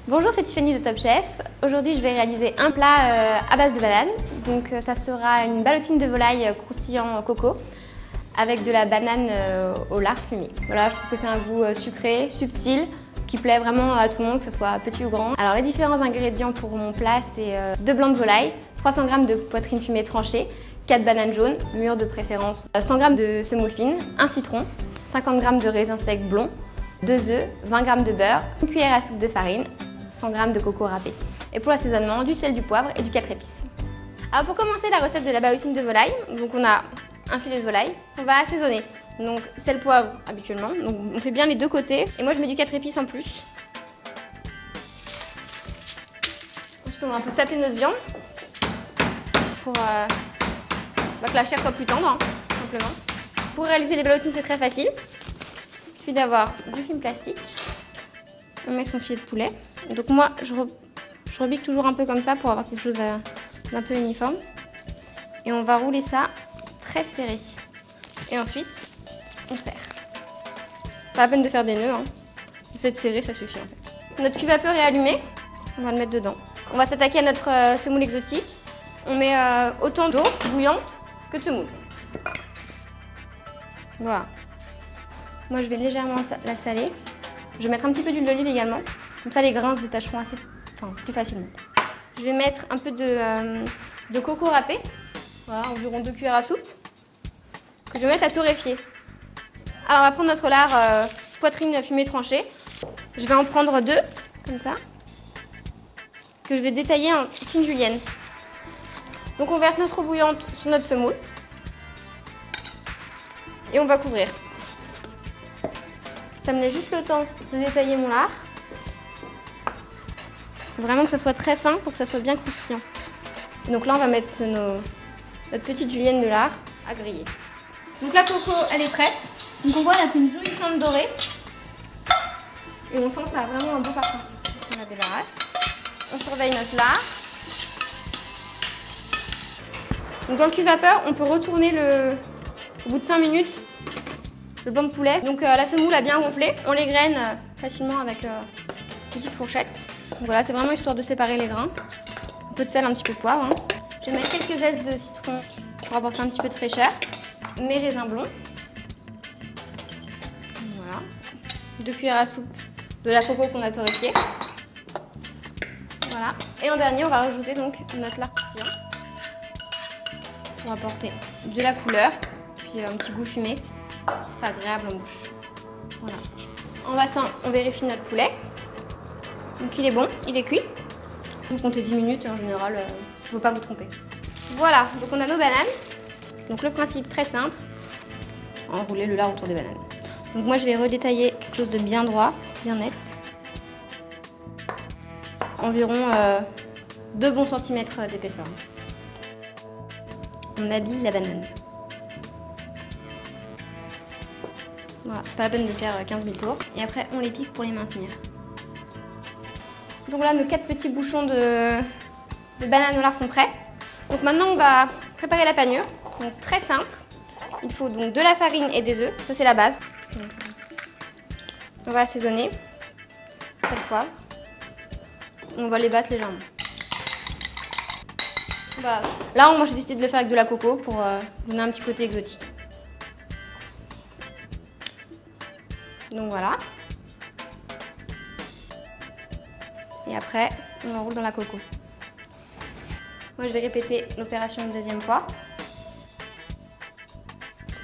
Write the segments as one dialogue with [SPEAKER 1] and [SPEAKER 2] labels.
[SPEAKER 1] Bonjour, c'est Tiffany de Top Chef. Aujourd'hui, je vais réaliser un plat à base de banane. Donc, ça sera une ballotine de volaille croustillant coco avec de la banane au lard fumé. Voilà, je trouve que c'est un goût sucré, subtil, qui plaît vraiment à tout le monde, que ce soit petit ou grand. Alors, les différents ingrédients pour mon plat, c'est 2 blancs de volaille, 300 g de poitrine fumée tranchée, 4 bananes jaunes, mûres de préférence, 100 g de semoule fine, un citron, 50 g de raisins secs blonds, 2 œufs, 20 g de beurre, une cuillère à soupe de farine, 100 g de coco râpé. Et pour l'assaisonnement, du sel, du poivre et du 4 épices. Alors pour commencer la recette de la ballotine de volaille, donc on a un filet de volaille, on va assaisonner. Donc sel, poivre habituellement, donc on fait bien les deux côtés. Et moi je mets du 4 épices en plus. Ensuite on va un peu taper notre viande pour que la chair soit plus tendre, hein, tout simplement. Pour réaliser les ballotines c'est très facile. Il suffit d'avoir du film plastique. On met son filet de poulet. Donc moi, je rebique toujours un peu comme ça pour avoir quelque chose d'un peu uniforme. Et on va rouler ça très serré. Et ensuite, on serre. Pas la peine de faire des nœuds, hein. Le fait de serrer, ça suffit en fait. Notre cuve vapeur est allumée. On va le mettre dedans. On va s'attaquer à notre semoule exotique. On met autant d'eau bouillante que de semoule. Voilà. Moi, je vais légèrement la saler. Je vais mettre un petit peu d'huile d'olive également. Comme ça, les grains se détacheront plus facilement. Je vais mettre un peu de coco râpé. Voilà, environ 2 cuillères à soupe. Que je vais mettre à torréfier. Alors, on va prendre notre lard poitrine fumée tranchée. Je vais en prendre 2, comme ça. Que je vais détailler en fine julienne. Donc, on verse notre eau bouillante sur notre semoule. Et on va couvrir. Ça me laisse juste le temps de détailler mon lard. Il faut vraiment que ça soit très fin pour que ça soit bien croustillant. Donc là, on va mettre notre petite julienne de lard à griller. Donc la coco, elle est prête. Donc on voit, elle a fait une jolie teinte dorée. Et on sent que ça a vraiment un beau parfum. On la débarrasse. On surveille notre lard. Donc dans le cuve vapeur, on peut retourner au bout de 5 minutes le blanc de poulet. Donc la semoule a bien gonflé. On les graine facilement avec une petite fourchette. Donc voilà, c'est vraiment histoire de séparer les grains. Un peu de sel, un petit peu de poivre. Hein. Je vais mettre quelques zestes de citron pour apporter un petit peu de fraîcheur. Mes raisins blonds. Voilà. 2 cuillères à soupe de la coco qu'on a torréfiée. Voilà. Et en dernier, on va rajouter donc notre lard croustillant pour apporter de la couleur, puis un petit goût fumé. Ce sera agréable en bouche. Voilà. En passant, on vérifie notre poulet. Donc il est bon, il est cuit. Vous comptez 10 minutes en général, il ne faut pas vous tromper. Voilà, donc on a nos bananes. Donc le principe très simple, enrouler le lard autour des bananes. Donc moi je vais redétailler quelque chose de bien droit, bien net. Environ 2 bons centimètres d'épaisseur. On habille la banane. Voilà, c'est pas la peine de faire 15 000 tours. Et après, on les pique pour les maintenir. Donc là, nos 4 petits bouchons de banane au lard sont prêts. Donc maintenant, on va préparer la panure. Donc très simple. Il faut donc de la farine et des œufs. Ça, c'est la base. Donc, on va assaisonner. Sel, poivre. On va les battre légèrement. Voilà. Là, moi, j'ai décidé de le faire avec de la coco pour donner un petit côté exotique. Donc voilà. Et après, on enroule dans la coco. Moi, je vais répéter l'opération une deuxième fois.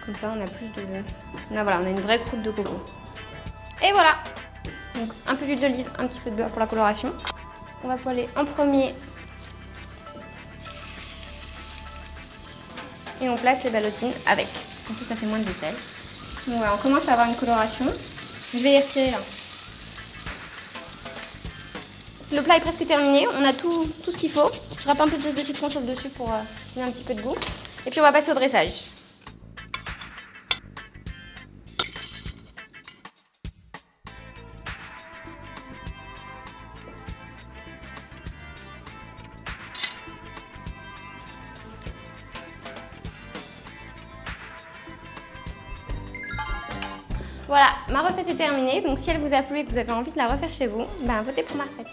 [SPEAKER 1] Comme ça, on a plus de... Là, voilà, on a une vraie croûte de coco. Et voilà. Donc, un peu d'huile d'olive, un petit peu de beurre pour la coloration. On va poêler en premier. Et on place les ballotines avec. Comme ça fait moins de vaisselle. Donc voilà, on commence à avoir une coloration. Je vais les retirer là. Le plat est presque terminé, on a tout ce qu'il faut. Je râpe un peu de zeste de citron sur le dessus pour donner un petit peu de goût. Et puis on va passer au dressage. Voilà, ma recette est terminée, donc si elle vous a plu et que vous avez envie de la refaire chez vous, votez pour ma recette.